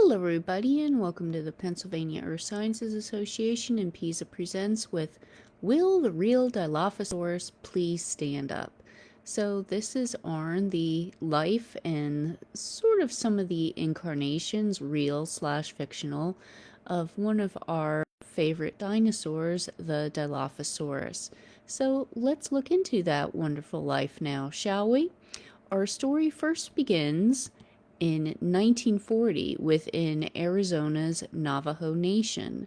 Hello, everybody, and welcome to the Pennsylvania Earth Sciences Association and PISA Presents with Will the Real Dilophosaurus Please Stand Up? So this is on the life and sort of some of the incarnations, real/fictional, of one of our favorite dinosaurs, the Dilophosaurus. So let's look into that wonderful life now, shall we? Our story first begins in 1940 within Arizona's Navajo Nation.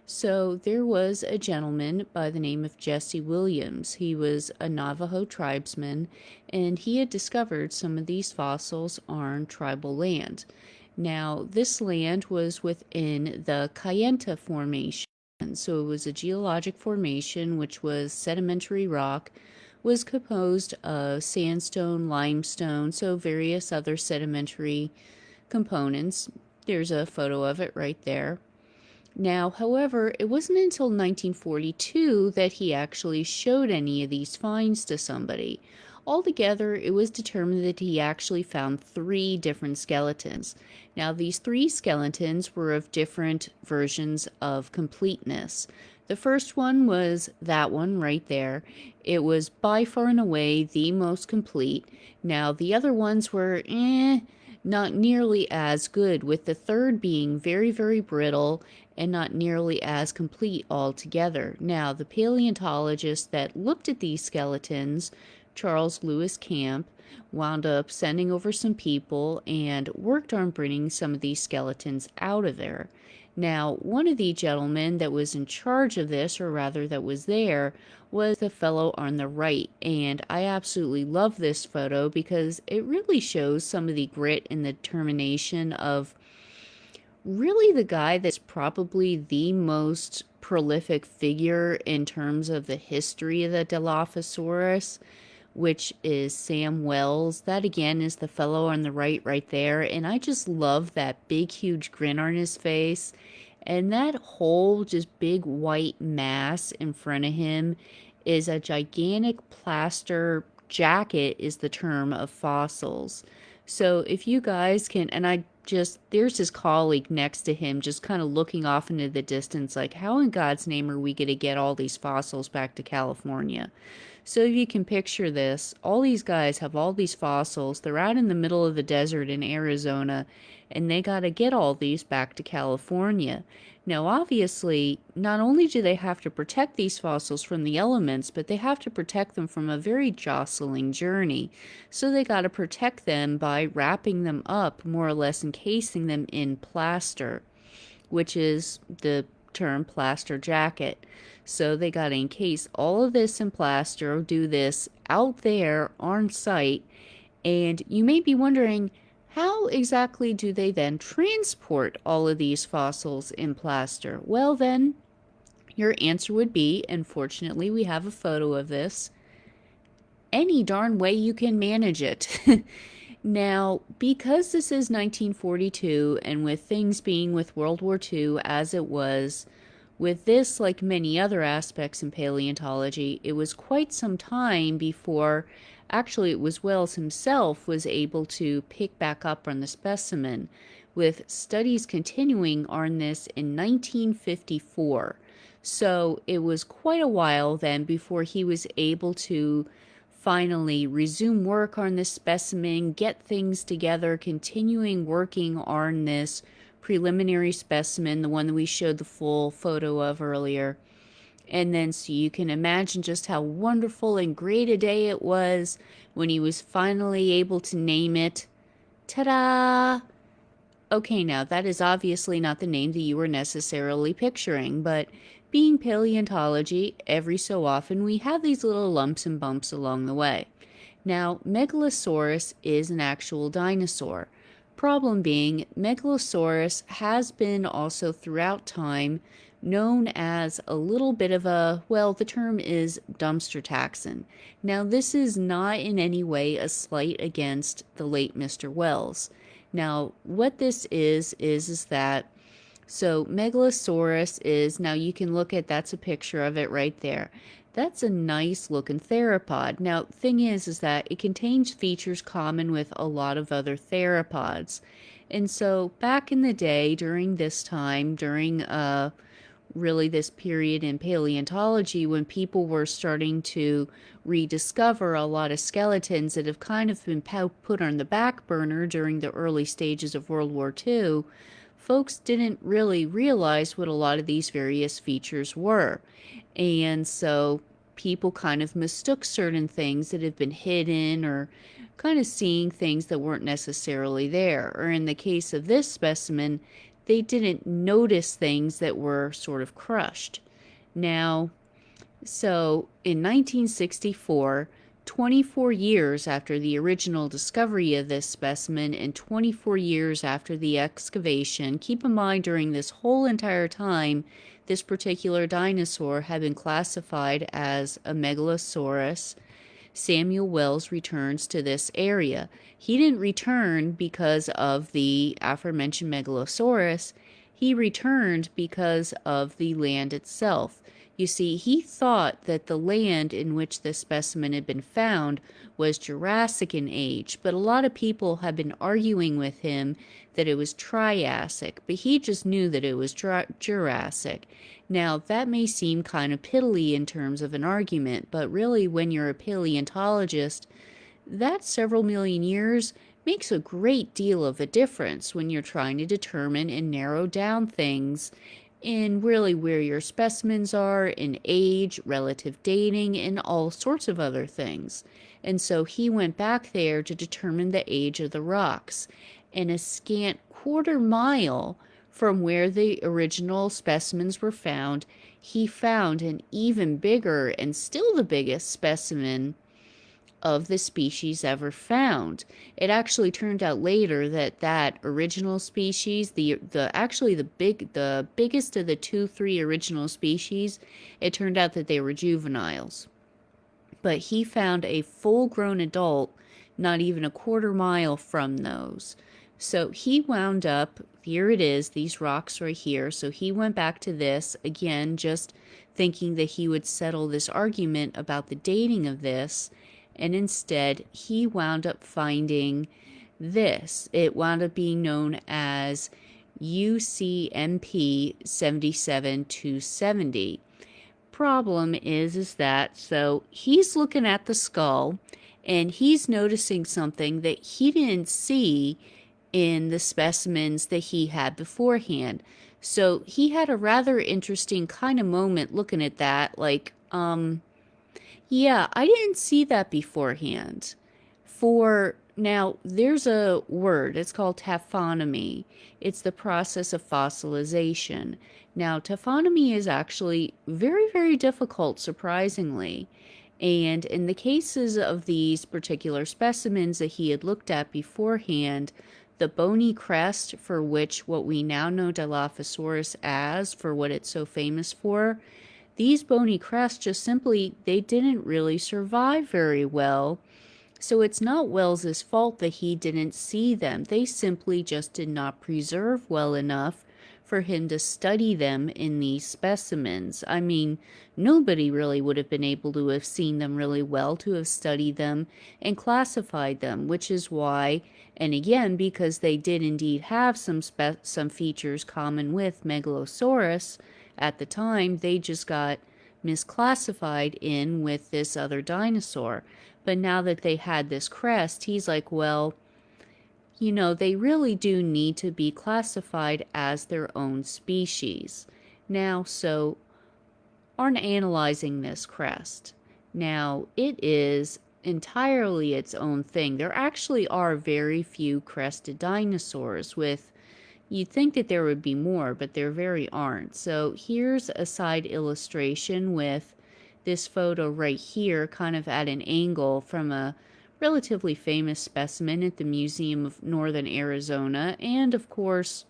So there was a gentleman by the name of Jesse Williams. He was a Navajo tribesman, and he had discovered some of these fossils on tribal land. Now, this land was within the Kayenta Formation. So it was a geologic formation which was sedimentary rock, was composed of sandstone, limestone, so various other sedimentary components. There's a photo of it right there. Now, however, it wasn't until 1942 that he actually showed any of these finds to somebody. Altogether, it was determined that he actually found 3 different skeletons. Now, these 3 skeletons were of different versions of completeness. The first one was that one right there. It was by far and away the most complete. Now, the other ones were not nearly as good, with the third being very, very brittle and not nearly as complete altogether. Now, the paleontologist that looked at these skeletons, Charles Lewis Camp, wound up sending over some people and worked on bringing some of these skeletons out of there. Now, one of the gentlemen that was in charge of this, or rather that was there, was the fellow on the right. And I absolutely love this photo because it really shows some of the grit and the determination of really the guy that's probably the most prolific figure in terms of the history of the Dilophosaurus, which is Sam Wells. That again is the fellow on the right there. And I just love that big, huge grin on his face. And that whole just big white mass in front of him is a gigantic plaster jacket, is the term of fossils. So if you guys can, and there's his colleague next to him just kind of looking off into the distance like, how in God's name are we going to get all these fossils back to California? So if you can picture this, all these guys have all these fossils. They're out in the middle of the desert in Arizona, and they got to get all these back to California. Now, obviously, not only do they have to protect these fossils from the elements, but they have to protect them from a very jostling journey. So they got to protect them by wrapping them up, more or less encasing them in plaster, which is the term plaster jacket. So they got to encase all of this in plaster, do this out there on site. And you may be wondering, how exactly do they then transport all of these fossils in plaster? Well, then, your answer would be, and fortunately we have a photo of this, any darn way you can manage it. Now, because this is 1942, and with things being with World War II as it was, with this, like many other aspects in paleontology, it was quite some time before, actually it was Wells himself, was able to pick back up on the specimen, with studies continuing on this in 1954. So it was quite a while then before he was able to finally resume work on this specimen, get things together, continuing working on this preliminary specimen, the one that we showed the full photo of earlier. And then so you can imagine just how wonderful and great a day it was when he was finally able to name it. Ta-da! Okay, now that is obviously not the name that you were necessarily picturing, but being paleontology, every so often we have these little lumps and bumps along the way. Now, Megalosaurus is an actual dinosaur. Problem being, Megalosaurus has been also throughout time known as a little bit of a, well, the term is dumpster taxon. Now, this is not in any way a slight against the late Mr. Wells. Now, what this is that, so Megalosaurus is, now you can look at, that's a picture of it right there. That's a nice looking theropod. Now, thing is that it contains features common with a lot of other theropods. And so back in the day, during this time, during really this period in paleontology, when people were starting to rediscover a lot of skeletons that have kind of been put on the back burner during the early stages of World War II, folks didn't really realize what a lot of these various features were. And so people kind of mistook certain things that have been hidden, or kind of seeing things that weren't necessarily there. Or in the case of this specimen, they didn't notice things that were sort of crushed. Now, so in 1964, 24 years after the original discovery of this specimen and 24 years after the excavation, keep in mind during this whole entire time, this particular dinosaur had been classified as a megalosaurus. Samuel Wells returns to this area. He didn't return because of the aforementioned megalosaurus. He returned because of the land itself. You see, he thought that the land in which this specimen had been found was Jurassic in age, but a lot of people have been arguing with him that it was Triassic, but he just knew that it was Jurassic. Now, that may seem kind of piddly in terms of an argument, but really, when you're a paleontologist, that several million years makes a great deal of a difference when you're trying to determine and narrow down things in really where your specimens are, in age, relative dating, and all sorts of other things. And so he went back there to determine the age of the rocks. And a scant quarter-mile from where the original specimens were found, he found an even bigger and still the biggest specimen of the species ever found. It actually turned out later that that original species, the biggest of the three original species, it turned out that they were juveniles. But he found a full-grown adult not even a quarter-mile from those. So he wound up, here it is, these rocks right here. So he went back to this, again, just thinking that he would settle this argument about the dating of this, and instead he wound up finding this. It wound up being known as UCMP 77270. Problem is that, so he's looking at the skull, and he's noticing something that he didn't see in the specimens that he had beforehand. So he had a rather interesting kind of moment looking at that, like, yeah, I didn't see that beforehand. Now, there's a word, it's called taphonomy. It's the process of fossilization. Now, taphonomy is actually very, very difficult, surprisingly. And in the cases of these particular specimens that he had looked at beforehand, the bony crest, for which what we now know Dilophosaurus as, for what it's so famous for, these bony crests just simply, they didn't really survive very well. So it's not Wells's fault that he didn't see them. They simply just did not preserve well enough for him to study them in these specimens. I mean, nobody really would have been able to have seen them really well, to have studied them and classified them, which is why, and again, because they did indeed have some features common with Megalosaurus at the time, they just got misclassified in with this other dinosaur. But now that they had this crest, he's like, well, you know, they really do need to be classified as their own species. Now, so, on analyzing this crest, now, it is entirely its own thing. There actually are very few crested dinosaurs with, you'd think that there would be more, but there very aren't. So here's a side illustration with this photo right here, kind of at an angle from a relatively famous specimen at the Museum of Northern Arizona. And of course,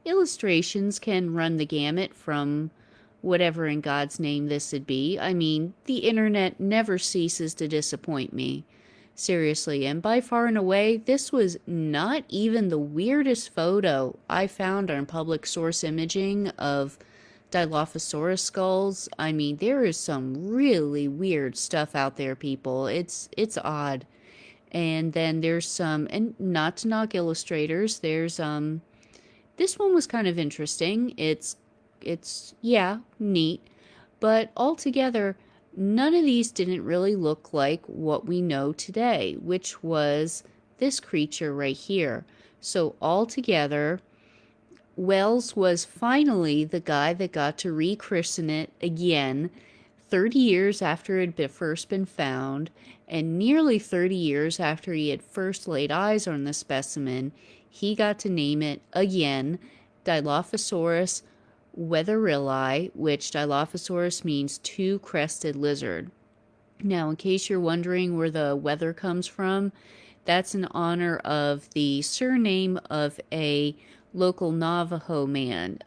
illustrations can run the gamut from whatever in God's name this would be. I mean, the internet never ceases to disappoint me. Seriously, and by far and away, this was not even the weirdest photo I found on public source imaging of Dilophosaurus skulls. I mean, there is some really weird stuff out there, people. It's odd. And then there's some, and not to knock illustrators, there's this one was kind of interesting. It's yeah, neat, but altogether none of these didn't really look like what we know today, which was this creature right here. So altogether, Wells was finally the guy that got to rechristen it again 30 years after it had first been found, and nearly 30 years after he had first laid eyes on the specimen. He got to name it again Dilophosaurus weatherilli, which Dilophosaurus means two-crested lizard. Now, in case you're wondering where the weather comes from, that's in honor of the surname of a local Navajo man.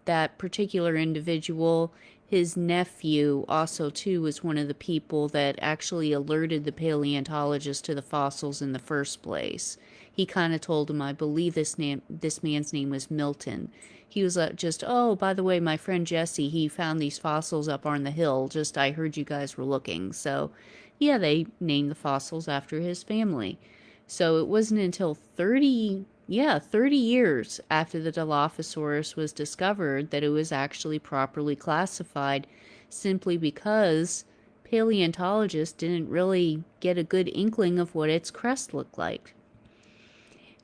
That particular individual, his nephew, also too, was one of the people that actually alerted the paleontologist to the fossils in the first place. He kind of told him, I believe this man's name was Milton. He was just, oh, by the way, my friend Jesse, he found these fossils up on the hill. Just, I heard you guys were looking. So, yeah, they named the fossils after his family. So it wasn't until 30 years after the Dilophosaurus was discovered that it was actually properly classified, simply because paleontologists didn't really get a good inkling of what its crest looked like.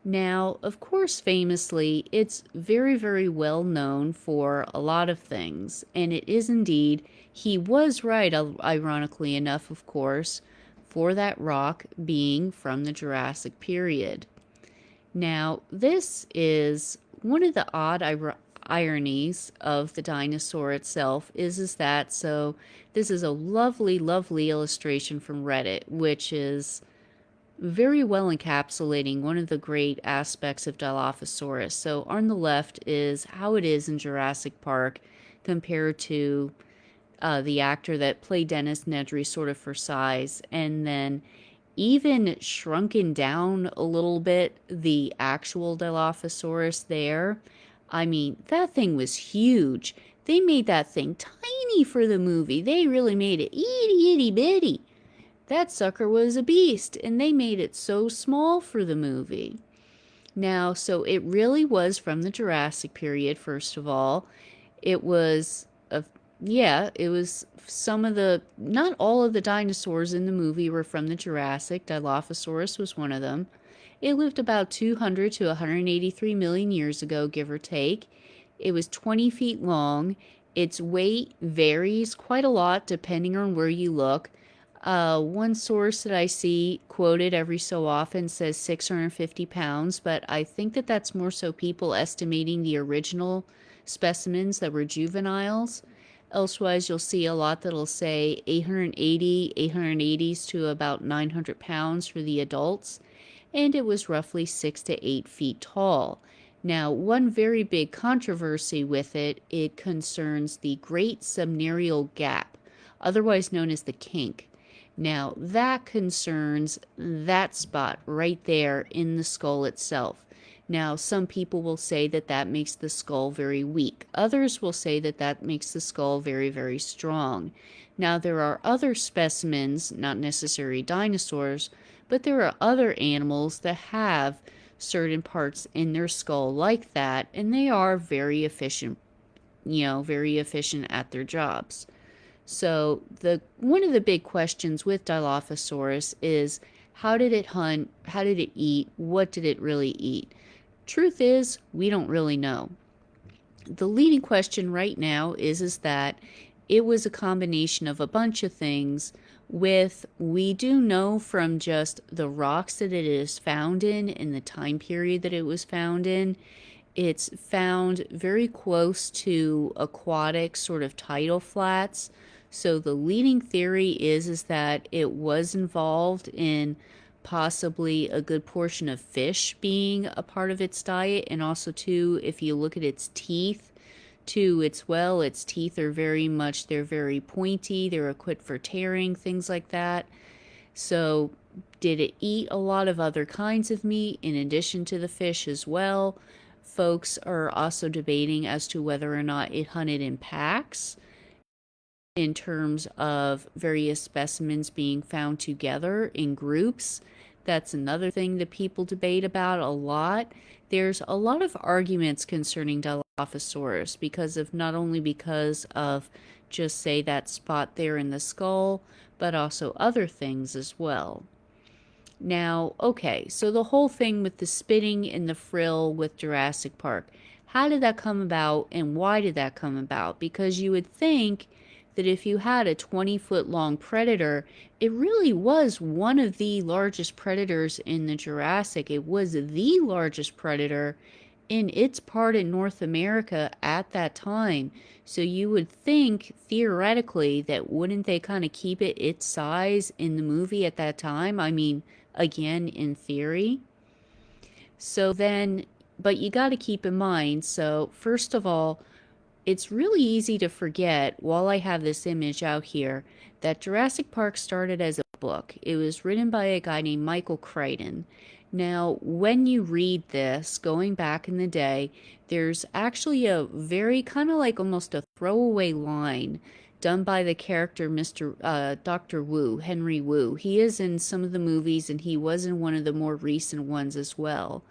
Now, of course, famously, it's very, very well known for a lot of things, and it is indeed, he was right, ironically enough, of course, for that rock being from the Jurassic period. Now, this is one of the odd ironies of the dinosaur itself is that, so this is a lovely, lovely illustration from Reddit, which is very well encapsulating one of the great aspects of Dilophosaurus. So on the left is how it is in Jurassic Park compared to the actor that played Dennis Nedry sort of for size, and then even shrunken down a little bit the actual Dilophosaurus there. I mean, that thing was huge. They made that thing tiny for the movie. They really made it itty itty bitty. That sucker was a beast, and they made it so small for the movie. Now, so it really was from the Jurassic period, first of all. It was it was some of the, not all of the dinosaurs in the movie were from the Jurassic. Dilophosaurus was one of them. It lived about 200 to 183 million years ago, give or take. It was 20 feet long. Its weight varies quite a lot depending on where you look. One source that I see quoted every so often says 650 pounds, but I think that that's more so people estimating the original specimens that were juveniles. Elsewise, you'll see a lot that'll say 880s to about 900 pounds for the adults, and it was roughly 6 to 8 feet tall. Now, one very big controversy with it concerns the Great Subnarial Gap, otherwise known as the kink. Now, that concerns that spot right there in the skull itself. Now, some people will say that that makes the skull very weak. Others will say that that makes the skull very, very strong. Now, there are other specimens, not necessarily dinosaurs, but there are other animals that have certain parts in their skull like that, and they are very efficient, very efficient at their jobs. So one of the big questions with Dilophosaurus is, how did it hunt? How did it eat? What did it really eat? Truth is, we don't really know. The leading question right now is that it was a combination of a bunch of things. We do know from just the rocks that it is found in the time period that it was found in, it's found very close to aquatic sort of tidal flats. So the leading theory is that it was involved in possibly a good portion of fish being a part of its diet, and also too, if you look at its teeth, its teeth are they're very pointy, they're equipped for tearing, things like that. So did it eat a lot of other kinds of meat in addition to the fish as well? Folks are also debating as to whether or not it hunted in packs, in terms of various specimens being found together in groups. That's another thing that people debate about a lot. There's a lot of arguments concerning Dilophosaurus because of just say that spot there in the skull, but also other things as well. Now, okay, so the whole thing with the spitting and the frill with Jurassic Park, how did that come about and why did that come about? Because you would think that if you had a 20-foot long predator, it really was one of the largest predators in the Jurassic. It was the largest predator in its part in North America at that time. So you would think theoretically that wouldn't they kind of keep it its size in the movie at that time? I mean, again, in theory. So then, but you got to keep in mind, so first of all, it's really easy to forget while I have this image out here that Jurassic Park started as a book. It was written by a guy named Michael Crichton. Now, when you read this, going back in the day, there's actually a very kind of like almost a throwaway line done by the character Dr. Wu, Henry Wu. He is in some of the movies and he was in one of the more recent ones as well,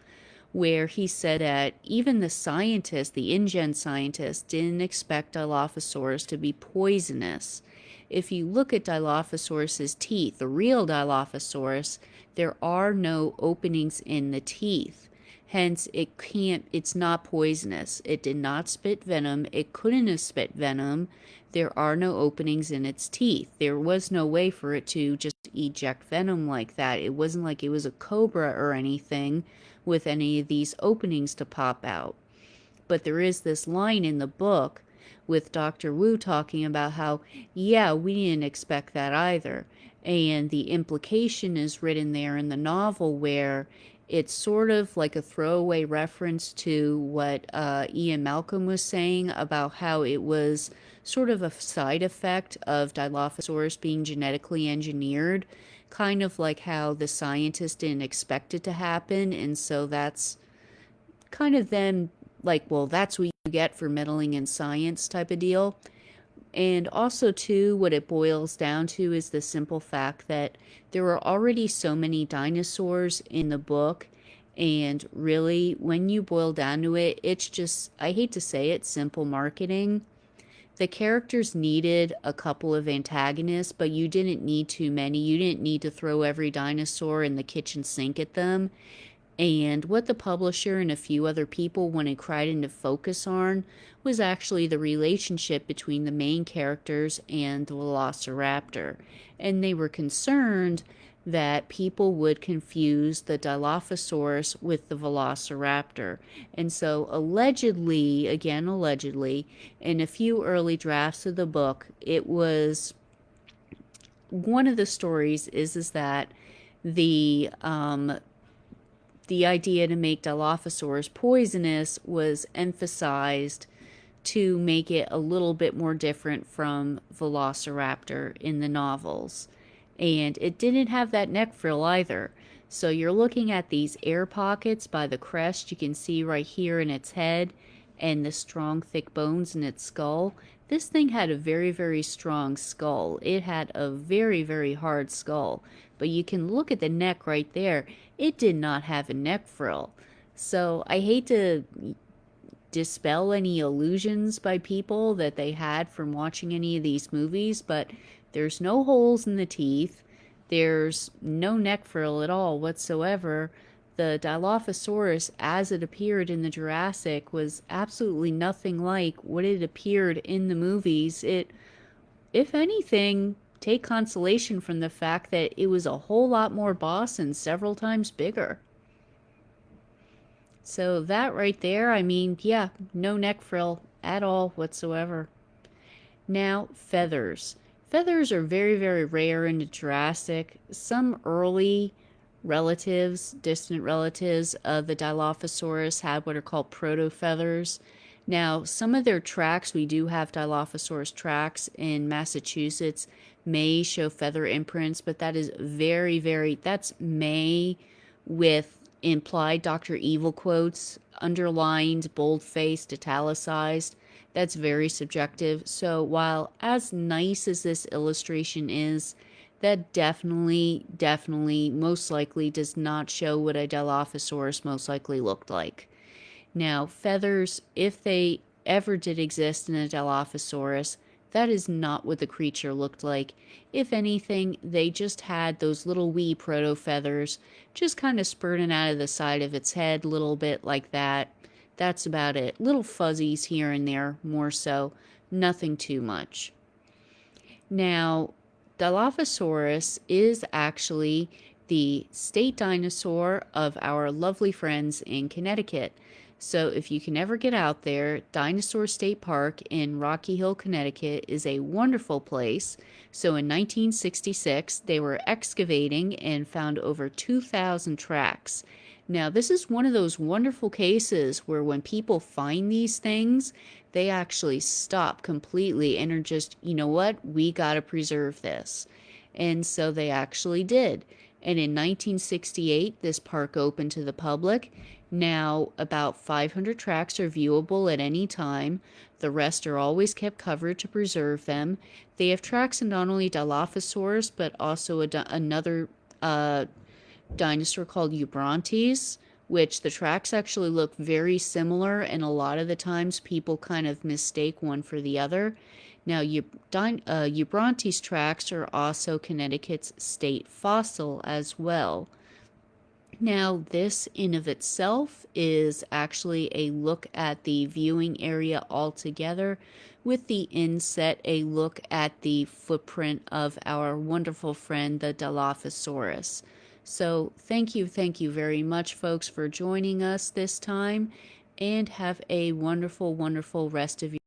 where he said that even the scientists, the InGen scientists, didn't expect Dilophosaurus to be poisonous. If you look at Dilophosaurus's teeth, the real Dilophosaurus, there are no openings in the teeth. Hence, it's not poisonous. It did not spit venom. It couldn't have spit venom. There are no openings in its teeth. There was no way for it to just eject venom like that. It wasn't like it was a cobra or anything with any of these openings to pop out. But there is this line in the book with Dr. Wu talking about how, yeah, we didn't expect that either. And the implication is written there in the novel where it's sort of like a throwaway reference to what Ian Malcolm was saying about how it was sort of a side effect of Dilophosaurus being genetically engineered, kind of like how the scientists didn't expect it to happen. And so that's kind of then like, well, that's what you get for meddling in science type of deal. And also, too, what it boils down to is the simple fact that there are already so many dinosaurs in the book. And really, when you boil down to it, it's just, I hate to say it, simple marketing. The characters needed a couple of antagonists, but you didn't need too many. You didn't need to throw every dinosaur in the kitchen sink at them. And what the publisher and a few other people wanted Crichton to focus on was actually the relationship between the main characters and the Velociraptor. And they were concerned that people would confuse the Dilophosaurus with the Velociraptor. And so allegedly, again allegedly, in a few early drafts of the book, it was one of the stories is that the idea to make Dilophosaurus poisonous was emphasized to make it a little bit more different from Velociraptor in the novels. And it didn't have that neck frill either. So you're looking at these air pockets by the crest you can see right here in its head and the strong thick bones in its skull. This thing had a very, very strong skull. It had a very, very hard skull. But you can look at the neck right there. It did not have a neck frill. So I hate to dispel any illusions by people that they had from watching any of these movies, but there's no holes in the teeth. There's no neck frill at all whatsoever. The Dilophosaurus, as it appeared in the Jurassic, was absolutely nothing like what it appeared in the movies. It, if anything, take consolation from the fact that it was a whole lot more boss and several times bigger. So that right there, I mean, yeah, no neck frill at all whatsoever. Now, feathers. Feathers are very, very rare in the Jurassic. Some early relatives, distant relatives of the Dilophosaurus had what are called proto-feathers. Now, some of their tracks, we do have Dilophosaurus tracks in Massachusetts, may show feather imprints, but that is very, very, that's may with implied Dr. Evil quotes, underlined, bold-faced, italicized. That's very subjective. So while as nice as this illustration is, That definitely, most likely does not show what a Dilophosaurus most likely looked like. Now, feathers, if they ever did exist in a Dilophosaurus, that is not what the creature looked like. If anything, they just had those little wee proto feathers just kind of spurting out of the side of its head, a little bit like that. That's about it. Little fuzzies here and there, more so. Nothing too much. Now, Dilophosaurus is actually the state dinosaur of our lovely friends in Connecticut. So, if you can ever get out there, Dinosaur State Park in Rocky Hill, Connecticut is a wonderful place. So, in 1966, they were excavating and found over 2,000 tracks. Now, this is one of those wonderful cases where when people find these things, they actually stop completely and are just, you know what, we got to preserve this. And so they actually did. And in 1968, this park opened to the public. Now, about 500 tracks are viewable at any time. The rest are always kept covered to preserve them. They have tracks in not only Dilophosaurus, but also another dinosaur called Eubrontes, which the tracks actually look very similar, and a lot of the times people kind of mistake one for the other. Now, Eubrontes tracks are also Connecticut's state fossil as well. Now, this in of itself is actually a look at the viewing area altogether, with the inset a look at the footprint of our wonderful friend, the Dilophosaurus. So thank you very much, folks, for joining us this time, and have a wonderful rest of your